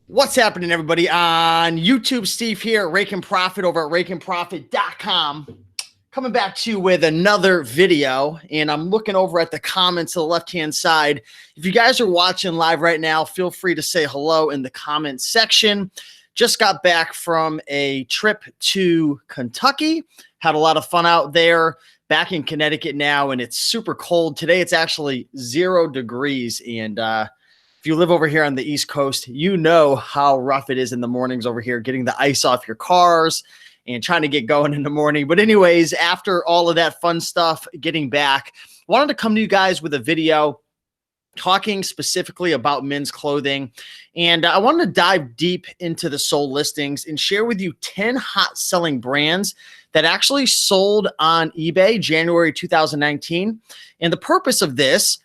What's happening, everybody? On YouTube, Steve here, Rake and Profit over at rakeandprofit.com. Coming back to you with another video, and I'm looking over at the comments to the left-hand side. If you guys are watching live right now, feel free to say hello in the comment section. Just got back from a trip to Kentucky. Had a lot of fun out there. Back in Connecticut now, and it's super cold. Today, it's actually 0 degrees, and if you live over here on the East Coast, you know how rough it is in the mornings over here, getting the ice off your cars and trying to get going in the morning. But anyways, after all of that fun stuff, getting back, wanted to come to you guys with a video talking specifically about men's clothing. And I wanted to dive deep into the sold listings and share with you 10 hot selling brands that actually sold on eBay January 2019. And the purpose of this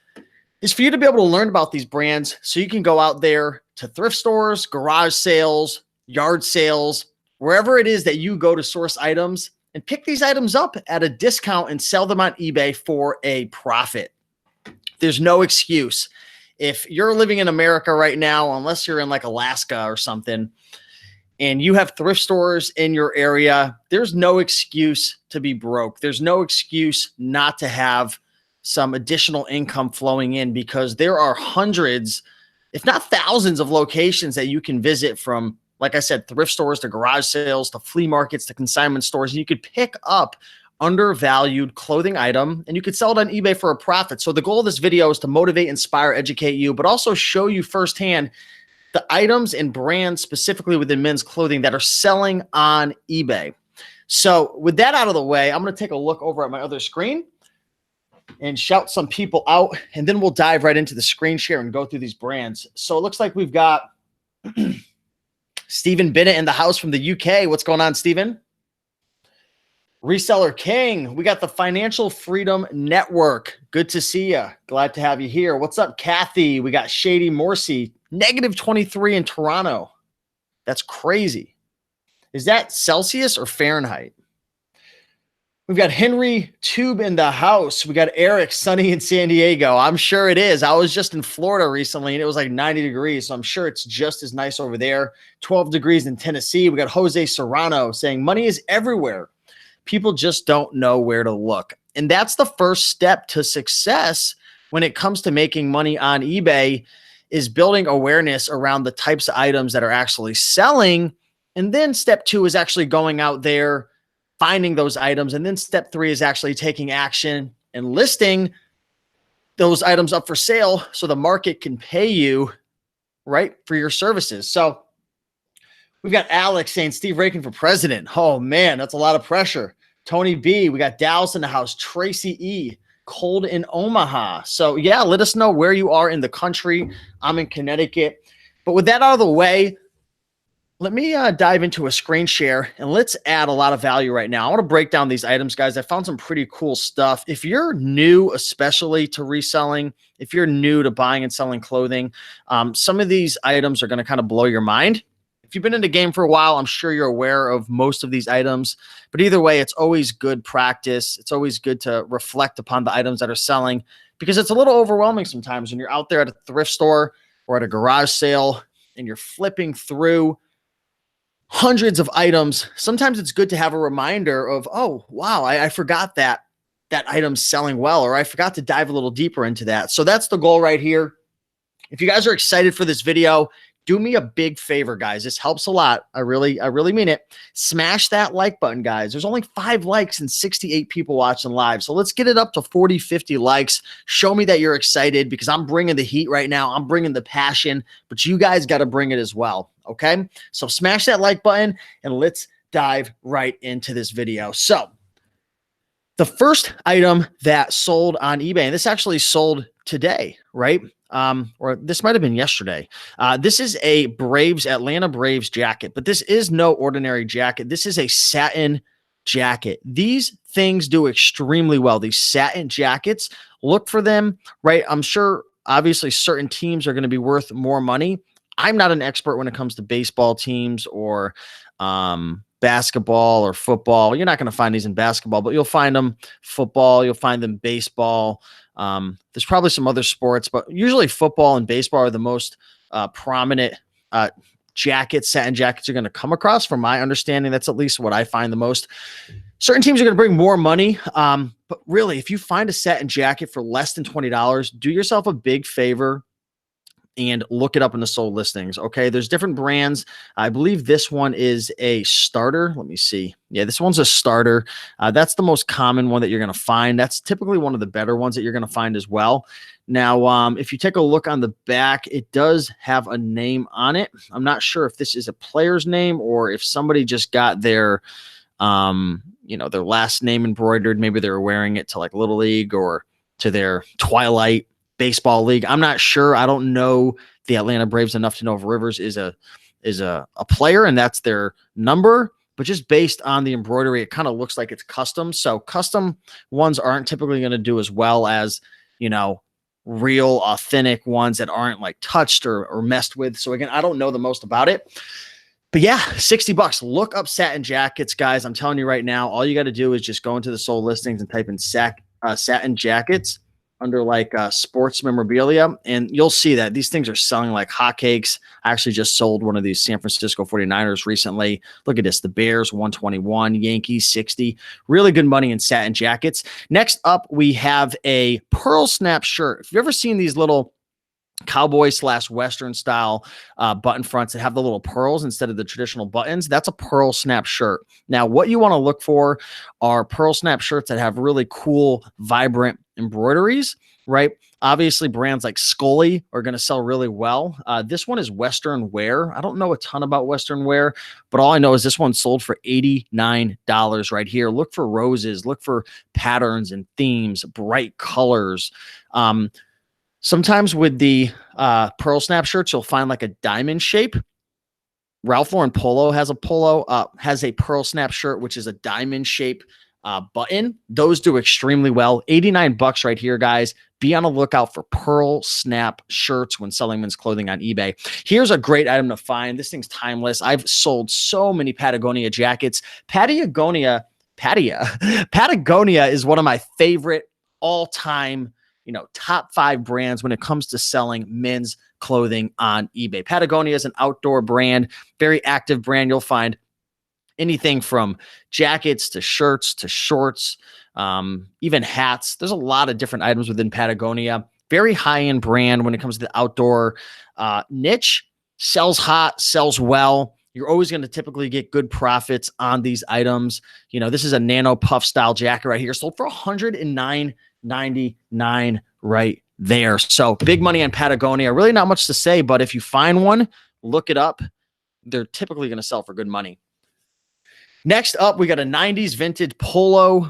is for you to be able to learn about these brands so you can go out there to thrift stores, garage sales, yard sales, wherever it is that you go to source items, and pick these items up at a discount and sell them on eBay for a profit. There's no excuse. If you're living in America right now, unless you're in like Alaska or something, and you have thrift stores in your area, there's no excuse to be broke. There's no excuse not to have some additional income flowing in, because there are hundreds, if not thousands, of locations that you can visit, from, like I said, thrift stores to garage sales to flea markets to consignment stores. And you could pick up undervalued clothing item and you could sell it on eBay for a profit. So the goal of this video is to motivate, inspire, educate you, but also show you firsthand the items and brands specifically within men's clothing that are selling on eBay. So with that out of the way, I'm going to take a look over at my other screen and shout some people out, and then we'll dive right into the screen share and go through these brands. So it looks like we've got Stephen Bennett in the house from the UK. What's going on, Stephen? Reseller King. We got the Financial Freedom Network. Good to see you. Glad to have you here. What's up, Kathy? We got Shady Morsi. -23 in Toronto. That's crazy. Is that Celsius or Fahrenheit? We've got Henry Tube in the house. We got Eric, sunny in San Diego. I'm sure it is. I was just in Florida recently, and it was like 90 degrees, so I'm sure it's just as nice over there. 12 degrees in Tennessee. We got Jose Serrano saying money is everywhere. People just don't know where to look. And that's the first step to success when it comes to making money on eBay, is building awareness around the types of items that are actually selling. And then step 2 is actually going out there, finding those items. And then step 3 is actually taking action and listing those items up for sale so the market can pay you, right, for your services. So we've got Alex saying Steve Rakin for president. Oh man, that's a lot of pressure. Tony B, we got Dallas in the house. Tracy E, cold in Omaha. So yeah, let us know where you are in the country. I'm in Connecticut. But with that out of the way, let me dive into a screen share, and let's add a lot of value right now. I want to break down these items, guys. I found some pretty cool stuff. If you're new, especially to reselling, if you're new to buying and selling clothing, some of these items are going to kind of blow your mind. If you've been in the game for a while, I'm sure you're aware of most of these items. But either way, it's always good practice. It's always good to reflect upon the items that are selling, because it's a little overwhelming sometimes when you're out there at a thrift store or at a garage sale and you're flipping through hundreds of items. Sometimes it's good to have a reminder of, oh, wow, I forgot that item's selling well, or I forgot to dive a little deeper into that. So that's the goal right here. If you guys are excited for this video, do me a big favor, guys. This helps a lot. I really mean it. Smash that like button, guys. There's only 5 likes and 68 people watching live. So let's get it up to 40, 50 likes. Show me that you're excited, because I'm bringing the heat right now. I'm bringing the passion, but you guys got to bring it as well. Okay. So smash that like button and let's dive right into this video. So the first item that sold on eBay, and this actually sold today, right? Or this might have been yesterday. This is a Atlanta Braves jacket, but this is no ordinary jacket. This is a satin jacket. These things do extremely well. These satin jackets, look for them, right? I'm sure obviously certain teams are going to be worth more money. I'm not an expert when it comes to baseball teams or basketball or football. You're not going to find these in basketball, but you'll find them football. You'll find them baseball. There's probably some other sports, but usually football and baseball are the most prominent jackets, satin jackets you're going to come across. From my understanding, that's at least what I find the most. Certain teams are going to bring more money. But really, if you find a satin jacket for less than $20, do yourself a big favor and look it up in the sold listings. Okay. There's different brands. I believe this one is a starter. Let me see. Yeah, this one's a starter. That's the most common one that you're going to find. That's typically one of the better ones that you're going to find as well. Now, if you take a look on the back, it does have a name on it. I'm not sure if this is a player's name or if somebody just got their, their last name embroidered. Maybe they were wearing it to like Little League or to their Twilight baseball league. I'm not sure. I don't know the Atlanta Braves enough to know if Rivers is a player and that's their number, but just based on the embroidery, it kind of looks like it's custom. So custom ones aren't typically going to do as well as, real authentic ones that aren't like touched or messed with. So again, I don't know the most about it, but yeah, $60. Look up satin jackets, guys. I'm telling you right now, all you got to do is just go into the sold listings and type in satin jackets under like sports memorabilia, and you'll see that these things are selling like hotcakes. I actually just sold one of these San Francisco 49ers recently. Look at this. The Bears, 121, Yankees, 60. Really good money in satin jackets. Next up, we have a pearl snap shirt. If you've ever seen these little cowboy / Western style button fronts that have the little pearls instead of the traditional buttons, that's a pearl snap shirt. Now, what you want to look for are pearl snap shirts that have really cool, vibrant embroideries, right? Obviously, brands like Scully are going to sell really well. This one is Western wear. I don't know a ton about Western wear, but all I know is this one sold for $89 right here. Look for roses, look for patterns and themes, bright colors. Sometimes with the pearl snap shirts, you'll find like a diamond shape. Ralph Lauren Polo has a pearl snap shirt, which is a diamond shape button. Those do extremely well. $89 right here, guys. Be on the lookout for pearl snap shirts when selling men's clothing on eBay. Here's a great item to find. This thing's timeless. I've sold so many Patagonia jackets. Patagonia is one of my favorite all-time top 5 brands when it comes to selling men's clothing on eBay. Patagonia is an outdoor brand, very active brand. You'll find anything from jackets to shirts to shorts, even hats. There's a lot of different items within Patagonia. Very high-end brand when it comes to the outdoor niche. Sells hot, sells well. You're always going to typically get good profits on these items. This is a nano puff style jacket right here, sold for $109.99 right there. So big money on Patagonia. Really not much to say, but if you find one, look it up. They're typically going to sell for good money. Next up, we got a 90s vintage polo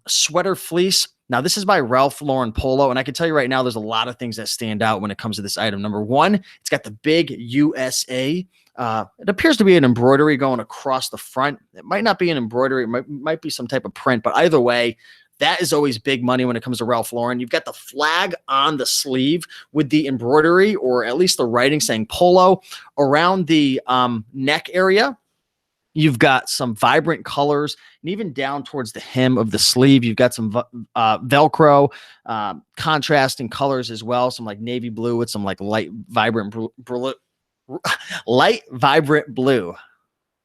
sweater fleece. Now, this is by Ralph Lauren Polo, and I can tell you right now, there's a lot of things that stand out when it comes to this item. Number one, it's got the big USA. It appears to be an embroidery going across the front. It might not be an embroidery. It might be some type of print, but either way, that is always big money when it comes to Ralph Lauren. You've got the flag on the sleeve with the embroidery, or at least the writing saying Polo. Around the neck area, you've got some vibrant colors, and even down towards the hem of the sleeve, you've got some Velcro contrasting colors as well. Some like navy blue with some like light vibrant blue.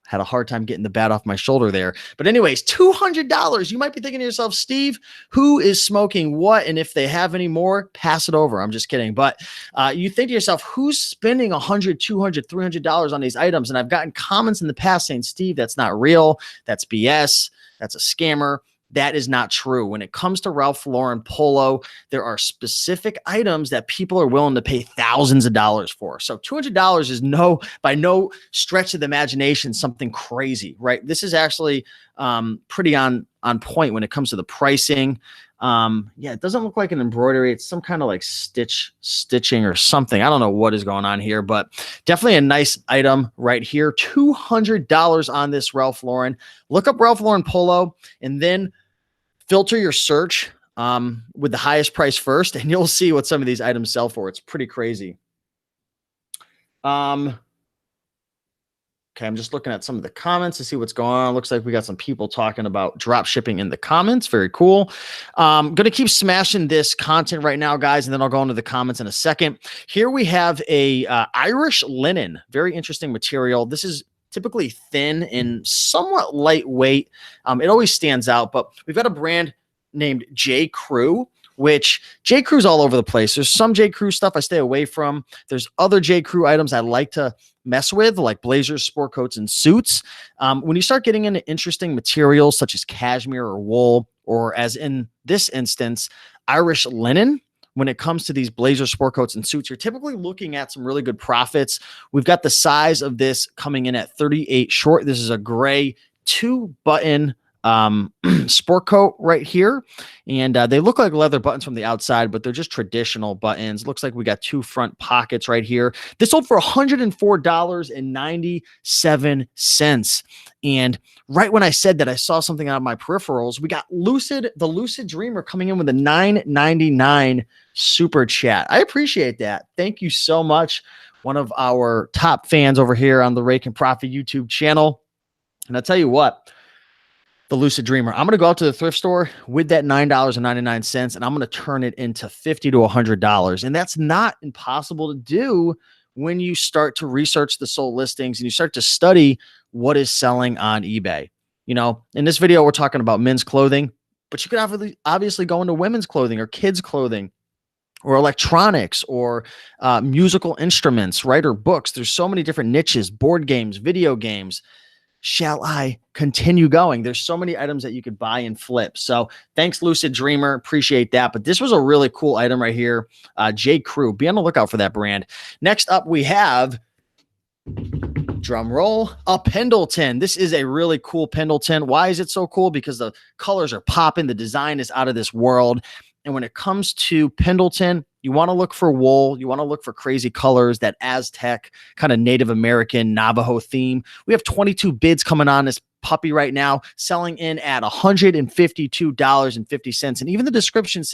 Had a hard time getting the bat off my shoulder there. But anyways, $200. You might be thinking to yourself, Steve, who is smoking what? And if they have any more, pass it over. I'm just kidding. But you think to yourself, who's spending $100, $200, $300 on these items? And I've gotten comments in the past saying, Steve, that's not real. That's BS. That's a scammer. That is not true. When it comes to Ralph Lauren Polo, there are specific items that people are willing to pay thousands of dollars for. So $200 is by no stretch of the imagination something crazy, right? This is actually pretty on point when it comes to the pricing. It doesn't look like an embroidery. It's some kind of like stitching or something. I don't know what is going on here, but definitely a nice item right here. $200 on this Ralph Lauren. Look up Ralph Lauren Polo and then filter your search with the highest price first, and you'll see what some of these items sell for. It's pretty crazy. Okay, I'm just looking at some of the comments to see what's going on. Looks like we got some people talking about drop shipping in the comments. Very cool. Gonna keep smashing this content right now, guys, and then I'll go into the comments in a second. Here we have a Irish linen, very interesting material. This is typically thin and somewhat lightweight. It always stands out, but we've got a brand named J. Crew, which J. Crew's all over the place. There's some J. Crew stuff I stay away from. There's other J. Crew items I like to mess with, like blazers, sport coats, and suits. When you start getting into interesting materials such as cashmere or wool, or as in this instance, Irish linen, when it comes to these blazers, sport coats, and suits, you're typically looking at some really good profits. We've got the size of this coming in at 38 short. This is a gray 2-button sport coat right here, and they look like leather buttons from the outside, but they're just traditional buttons. Looks like we got 2 front pockets right here. This sold for $104.97, and right when I said that, I saw something out of my peripherals. We got the Lucid Dreamer coming in with a $9.99 super chat. I appreciate that. Thank you so much. One of our top fans over here on the Rake and Profit YouTube channel. And I'll tell you what, the Lucid Dreamer, I'm going to go out to the thrift store with that $9.99, and I'm going to turn it into $50 to $100. And that's not impossible to do when you start to research the sold listings and you start to study what is selling on eBay. You know, in this video, we're talking about men's clothing, but you could obviously go into women's clothing or kids' clothing or electronics or musical instruments, right? Or books. There's so many different niches, board games, video games. Shall I continue going? There's so many items that you could buy and flip. So thanks, Lucid Dreamer. Appreciate that. But this was a really cool item right here. J. Crew. Be on the lookout for that brand. Next up, we have, drum roll, a Pendleton. This is a really cool Pendleton. Why is it so cool? Because the colors are popping. The design is out of this world. And when it comes to Pendleton, you want to look for wool. You want to look for crazy colors, that Aztec kind of Native American Navajo theme. We have 22 bids coming on this puppy right now, selling in at $152.50. And even the description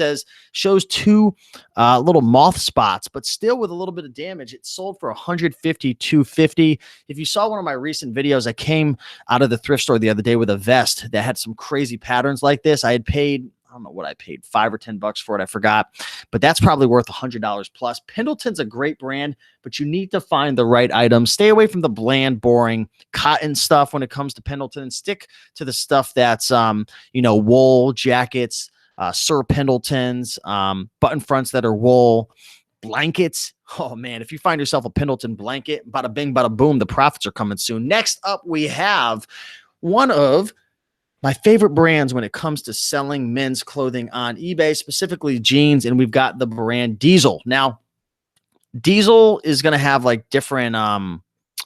shows 2 little moth spots, but still with a little bit of damage. It sold for $152.50. If you saw one of my recent videos, I came out of the thrift store the other day with a vest that had some crazy patterns like this. I had paid, I don't know what I paid, $5 or $10 for it. I forgot, but that's probably worth $100 plus. Pendleton's a great brand, but you need to find the right items. Stay away from the bland, boring cotton stuff when it comes to Pendleton. Stick to the stuff that's, wool jackets, Sir Pendletons, button fronts that are wool, blankets. Oh man, if you find yourself a Pendleton blanket, bada bing, bada boom, the profits are coming soon. Next up, we have one of my favorite brands when it comes to selling men's clothing on eBay, specifically jeans, and we've got the brand Diesel. Now, Diesel is going to have like different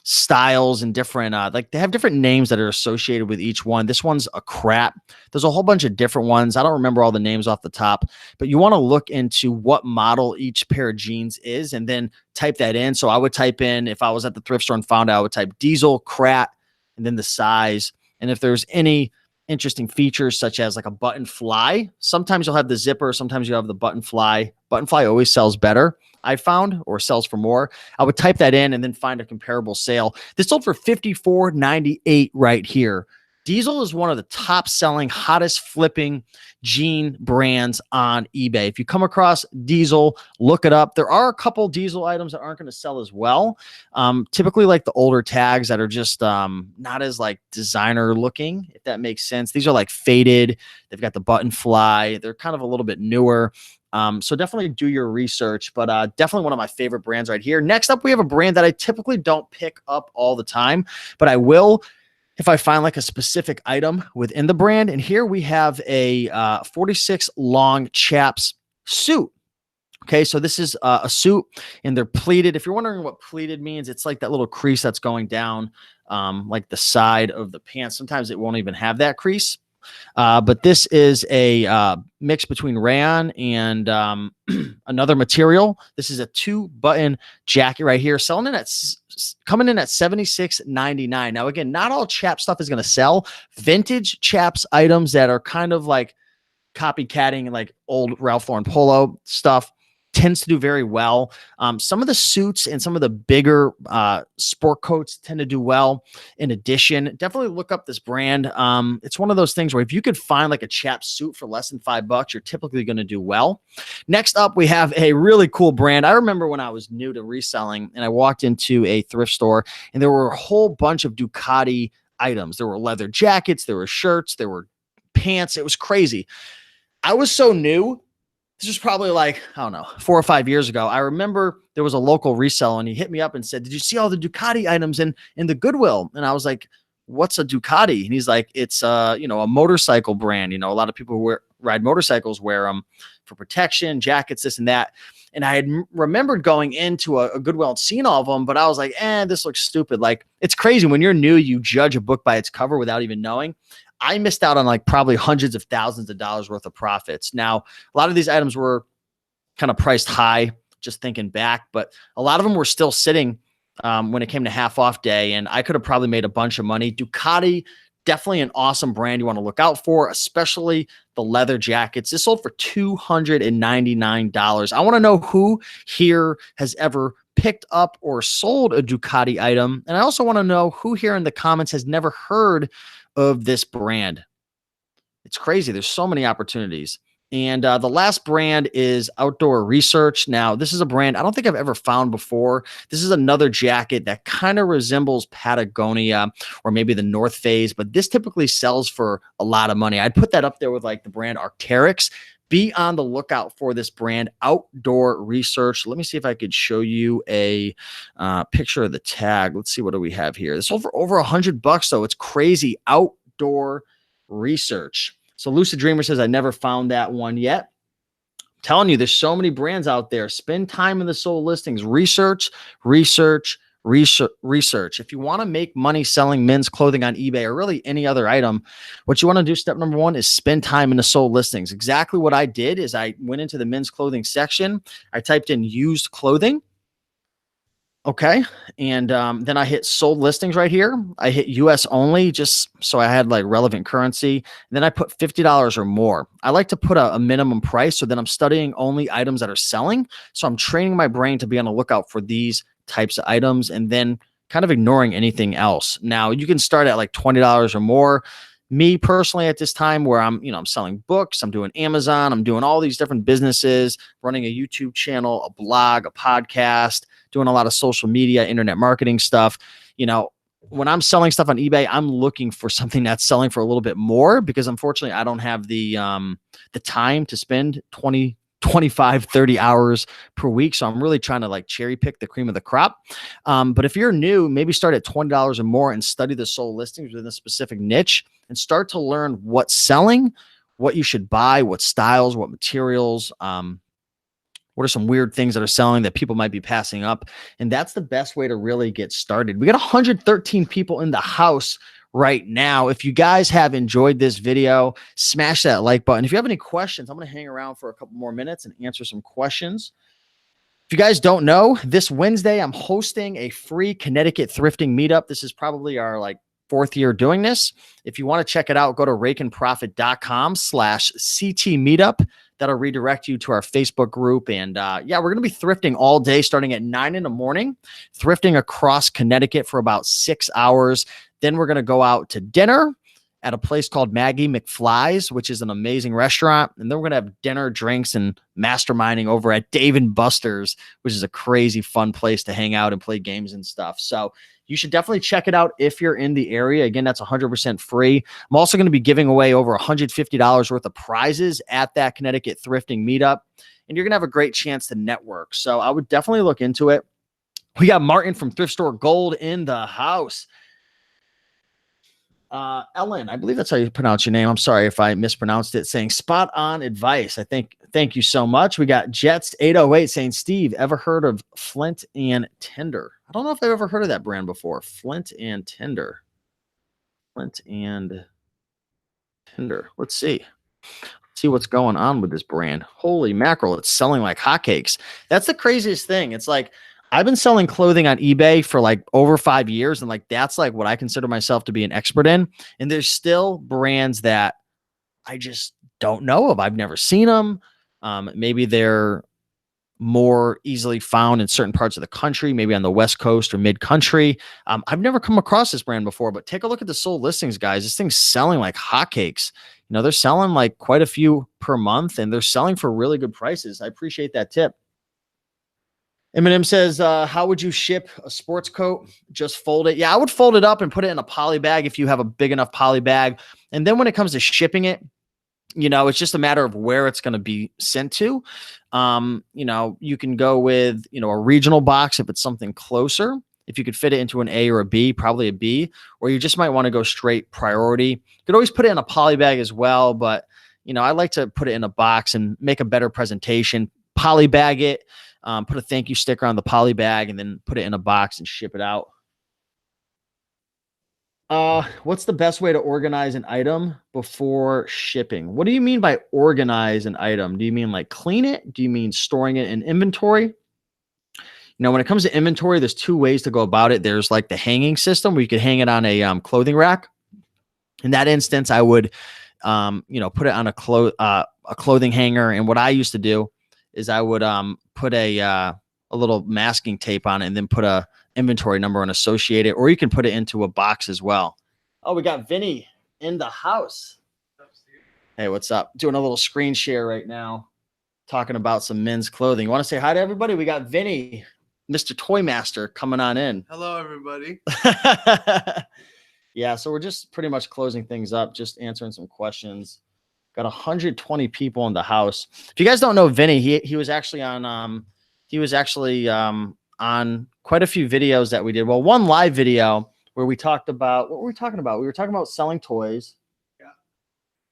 styles and different, they have different names that are associated with each one. This one's a crap. There's a whole bunch of different ones. I don't remember all the names off the top, but you want to look into what model each pair of jeans is and then type that in. So I would type in, if I was at the thrift store and found out, I would type Diesel, crap, and then the size. And if there's any interesting features such as like a button fly, sometimes you'll have the zipper, sometimes you have the button fly. Button fly always sells better, I found, or sells for more. I would type that in and then find a comparable sale. This sold for $54.98 right here. Diesel is one of the top selling, hottest flipping jean brands on eBay. If you come across Diesel, look it up. There are a couple Diesel items that aren't going to sell as well. Typically like the older tags that are just not as like designer looking, if that makes sense. These are like faded. They've got the button fly. They're kind of a little bit newer. So definitely do your research, but definitely one of my favorite brands right here. Next up, we have a brand that I typically don't pick up all the time, but I will if I find like a specific item within the brand. And here we have a 46 long chaps suit. Okay, so this is a suit and they're pleated. If you're wondering what pleated means, it's like that little crease that's going down like the side of the pants. Sometimes it won't even have that crease. But this is a mix between rayon and another material. This is a 2-button jacket right here, coming in at $76.99. Now, again, not all Chaps stuff is going to sell. Vintage Chaps items that are kind of like copycatting like old Ralph Lauren Polo stuff, tends to do very well. Some of the suits and some of the bigger sport coats tend to do well. In addition, definitely look up this brand. It's one of those things where if you could find like a chap suit for less than $5, you're typically going to do well. Next up, we have a really cool brand. I remember when I was new to reselling and I walked into a thrift store and there were a whole bunch of Ducati items. There were leather jackets, there were shirts, there were pants. It was crazy. I was so new. This was probably like, I don't know, 4 or 5 years ago. I remember there was a local reseller and he hit me up and said, "Did you see all the Ducati items in the Goodwill?" And I was like, "What's a Ducati?" And he's like, "It's a motorcycle brand. A lot of people who ride motorcycles wear them for protection, jackets, this and that." And I had remembered going into a Goodwill and seeing all of them, but I was like, this looks stupid. Like, it's crazy when you're new, you judge a book by its cover without even knowing. I missed out on like probably hundreds of thousands of dollars worth of profits. Now, a lot of these items were kind of priced high, just thinking back, but a lot of them were still sitting when it came to half off day, and I could have probably made a bunch of money. Ducati, definitely an awesome brand you want to look out for, especially the leather jackets. This sold for $299. I want to know who here has ever picked up or sold a Ducati item. And I also want to know who here in the comments has never heard of this brand. It's crazy. There's so many opportunities. And the last brand is Outdoor Research. Now, this is a brand I don't think I've ever found before. This is another jacket that kind of resembles Patagonia or maybe the North Face, but this typically sells for a lot of money. I'd put that up there with like the brand Arc'teryx. Be on the lookout for this brand, Outdoor Research. Let me see if I could show you a picture of the tag. Let's see, what do we have here? This sold for over $100, so it's crazy. Outdoor Research. So Lucid Dreamer says, "I never found that one yet." I'm telling you, there's so many brands out there. Spend time in the sold listings. Research. If you want to make money selling men's clothing on eBay or really any other item, what you want to do, step number one, is spend time in the sold listings. Exactly what I did is I went into the men's clothing section. I typed in used clothing. Okay. And then I hit sold listings right here. I hit US only just so I had like relevant currency. And then I put $50 or more. I like to put a minimum price. So then I'm studying only items that are selling. So I'm training my brain to be on the lookout for these types of items and then kind of ignoring anything else. Now you can start at like $20 or more. Me personally at this time where I'm selling books, I'm doing Amazon, I'm doing all these different businesses, running a YouTube channel, a blog, a podcast, doing a lot of social media, internet marketing stuff. When I'm selling stuff on eBay, I'm looking for something that's selling for a little bit more because unfortunately I don't have the time to spend 20, 25, 30 hours per week. So I'm really trying to like cherry pick the cream of the crop. But if you're new, maybe start at $20 or more and study the sold listings within a specific niche and start to learn what's selling, what you should buy, what styles, what materials, what are some weird things that are selling that people might be passing up. And that's the best way to really get started. We got 113 people in the house right now. If you guys have enjoyed this video, smash that like button. If you have any questions, I'm going to hang around for a couple more minutes and answer some questions. If you guys don't know, this Wednesday, I'm hosting a free Connecticut thrifting meetup. This is probably our like 4th year doing this. If you want to check it out, go to rakeandprofit.com/CT meetup. That'll redirect you to our Facebook group. And we're going to be thrifting all day starting at 9 in the morning, thrifting across Connecticut for about 6 hours. Then we're going to go out to dinner at a place called Maggie McFly's, which is an amazing restaurant. And then we're going to have dinner, drinks, and masterminding over at Dave & Buster's, which is a crazy fun place to hang out and play games and stuff. So you should definitely check it out if you're in the area. Again, that's 100% free. I'm also going to be giving away over $150 worth of prizes at that Connecticut thrifting meetup. And you're going to have a great chance to network. So I would definitely look into it. We got Martin from Thrift Store Gold in the house. Ellen, I believe that's how you pronounce your name. I'm sorry if I mispronounced it, saying spot on advice. Thank you so much. We got Jets 808 saying, Steve, ever heard of Flint and Tinder? I don't know if I've ever heard of that brand before. Flint and Tinder. Let's see. See what's going on with this brand. Holy mackerel. It's selling like hotcakes. That's the craziest thing. It's like, I've been selling clothing on eBay for like over 5 years. And like, that's like what I consider myself to be an expert in. And there's still brands that I just don't know of. I've never seen them. Maybe they're more easily found in certain parts of the country, maybe on the West Coast or mid country. I've never come across this brand before, but take a look at the sold listings, guys. This thing's selling like hotcakes. You know, they're selling like quite a few per month, and they're selling for really good prices. I appreciate that tip. Eminem says, how would you ship a sports coat? Just fold it. Yeah, I would fold it up and put it in a poly bag if you have a big enough poly bag. And then when it comes to shipping it, you know, it's just a matter of where it's going to be sent to. You know, you can go with, you know, a regional box if it's something closer. If you could fit it into an A or a B, probably a B, or you just might want to go straight priority. You could always put it in a poly bag as well, but, you know, I like to put it in a box and make a better presentation, poly bag it, put a thank you sticker on the poly bag, and then put it in a box and ship it out. What's the best way to organize an item before shipping? What do you mean by organize an item? Do you mean like clean it? Do you mean storing it in inventory? You know, when it comes to inventory, there's two ways to go about it. There's like the hanging system where you could hang it on a clothing rack. In that instance, I would, you know, put it on a clothing hanger. And what I used to do is I would put a little masking tape on it and then put a inventory number and associate it, or you can put it into a box as well. Oh, we got Vinny in the house. Hey, what's up? Doing a little screen share right now, talking about some men's clothing. You want to say hi to everybody? We got Vinny, Mr. Toy Master, coming on in. Hello, everybody. Yeah, so we're just pretty much closing things up, just answering some questions. Got 120 people in the house. If you guys don't know Vinny, he was actually on on quite a few videos that we did. Well, one live video where we talked about, what were we talking about? We were talking about selling toys. Yeah.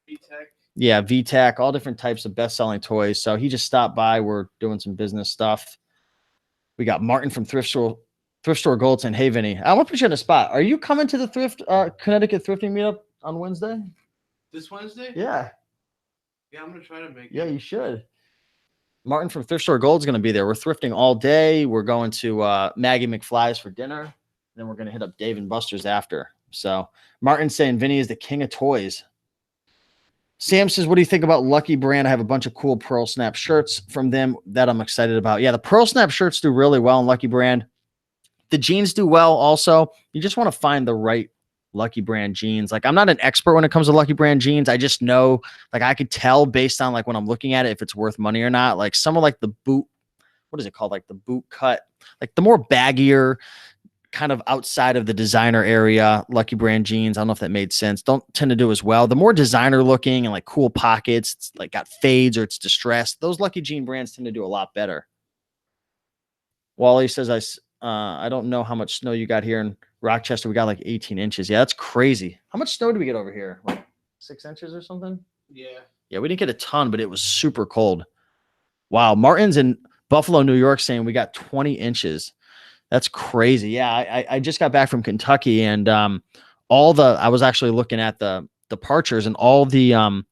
VTech. Yeah, VTech, all different types of best-selling toys. So he just stopped by. We're doing some business stuff. We got Martin from Thrift Store Gold saying, hey, Vinny, I want to put you on the spot. Are you coming to the Connecticut thrifting meetup on Wednesday? This Wednesday? Yeah. Yeah, I'm going to try to make it. Yeah, you should. Martin from Thrift Store Gold is going to be there. We're thrifting all day. We're going to Maggie McFly's for dinner. Then we're going to hit up Dave and Buster's after. So Martin's saying Vinny is the king of toys. Sam says, what do you think about Lucky Brand? I have a bunch of cool Pearl Snap shirts from them that I'm excited about. Yeah, the Pearl Snap shirts do really well in Lucky Brand. The jeans do well also. You just want to find the right Lucky Brand jeans. Like, I'm not an expert when it comes to Lucky Brand jeans. I just know, like, I could tell based on like when I'm looking at it if it's worth money or not. Like some of like the boot, what is it called? Like the boot cut, like the more baggier, kind of outside of the designer area, Lucky Brand jeans. I don't know if that made sense. Don't tend to do as well. The more designer looking and like cool pockets, it's like got fades or it's distressed. Those Lucky Jean brands tend to do a lot better. Wally says, I don't know how much snow you got here in Rochester. We got like 18 inches. Yeah, that's crazy. How much snow did we get over here? Like 6 inches or something? Yeah. Yeah, we didn't get a ton, but it was super cold. Wow. Martin's in Buffalo, New York saying we got 20 inches. That's crazy. Yeah, I just got back from Kentucky, and I was actually looking at the departures, and all the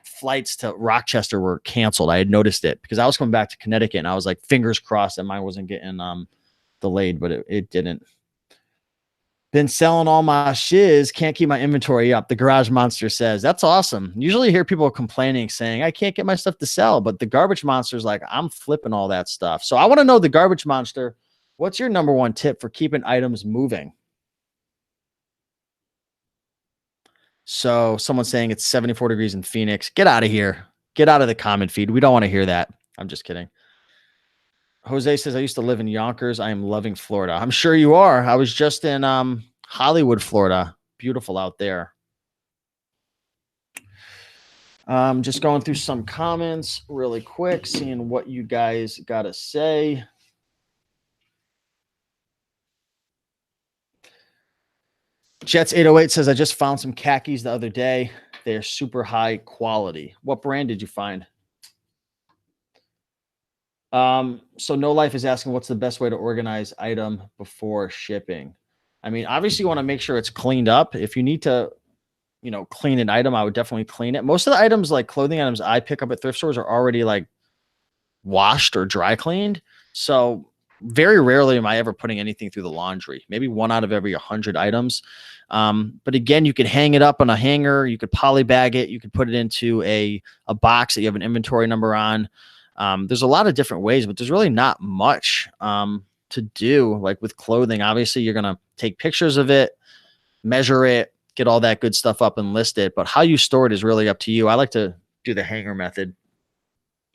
flights to Rochester were canceled. I had noticed it because I was coming back to Connecticut, and I was like, fingers crossed that mine wasn't getting delayed, but it didn't. Been selling all my shiz, can't keep my inventory up. The Garage Monster says, that's awesome. Usually you hear people complaining saying, I can't get my stuff to sell, but the Garbage Monster's like, I'm flipping all that stuff. So I want to know, the Garbage Monster, what's your number one tip for keeping items moving? So someone's saying it's 74 degrees in Phoenix. Get out of here. Get out of the comment feed. We don't want to hear that. I'm just kidding. Jose says, I used to live in Yonkers. I am loving Florida. I'm sure you are. I was just in Hollywood, Florida. Beautiful out there. Just going through some comments really quick, seeing what you guys got to say. Jets808 says, I just found some khakis the other day. They're super high quality. What brand did you find? So No Life is asking, what's the best way to organize item before shipping? I mean, obviously you want to make sure it's cleaned up. If you need to, you know, clean an item, I would definitely clean it. Most of the items, like clothing items I pick up at thrift stores, are already like washed or dry cleaned. So very rarely am I ever putting anything through the laundry. Maybe 1 out of every 100 items. But again, you could hang it up on a hanger. You could poly bag it. You could put it into a box that you have an inventory number on. There's a lot of different ways, but there's really not much to do. Like with clothing, obviously you're going to take pictures of it, measure it, get all that good stuff up and list it. But how you store it is really up to you. I like to do the hanger method.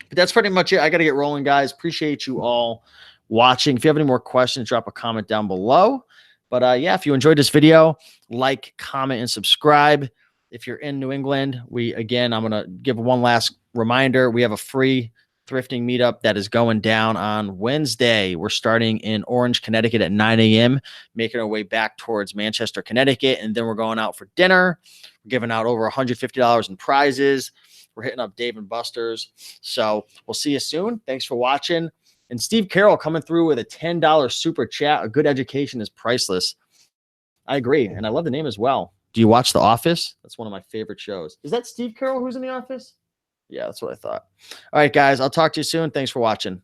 But that's pretty much it. I got to get rolling, guys. Appreciate you all watching. If you have any more questions, drop a comment down below. But yeah, if you enjoyed this video, like, comment, and subscribe. If you're in New England, I'm going to give one last reminder. We have a free thrifting meetup that is going down on Wednesday. We're starting in Orange, Connecticut at 9 a.m., making our way back towards Manchester, Connecticut. And then we're going out for dinner. We're giving out over $150 in prizes. We're hitting up Dave & Buster's. So we'll see you soon. Thanks for watching. And Steve Carroll coming through with a $10 super chat. A good education is priceless. I agree. And I love the name as well. Do you watch The Office? That's one of my favorite shows. Is that Steve Carroll who's in The Office? Yeah, that's what I thought. All right, guys. I'll talk to you soon. Thanks for watching.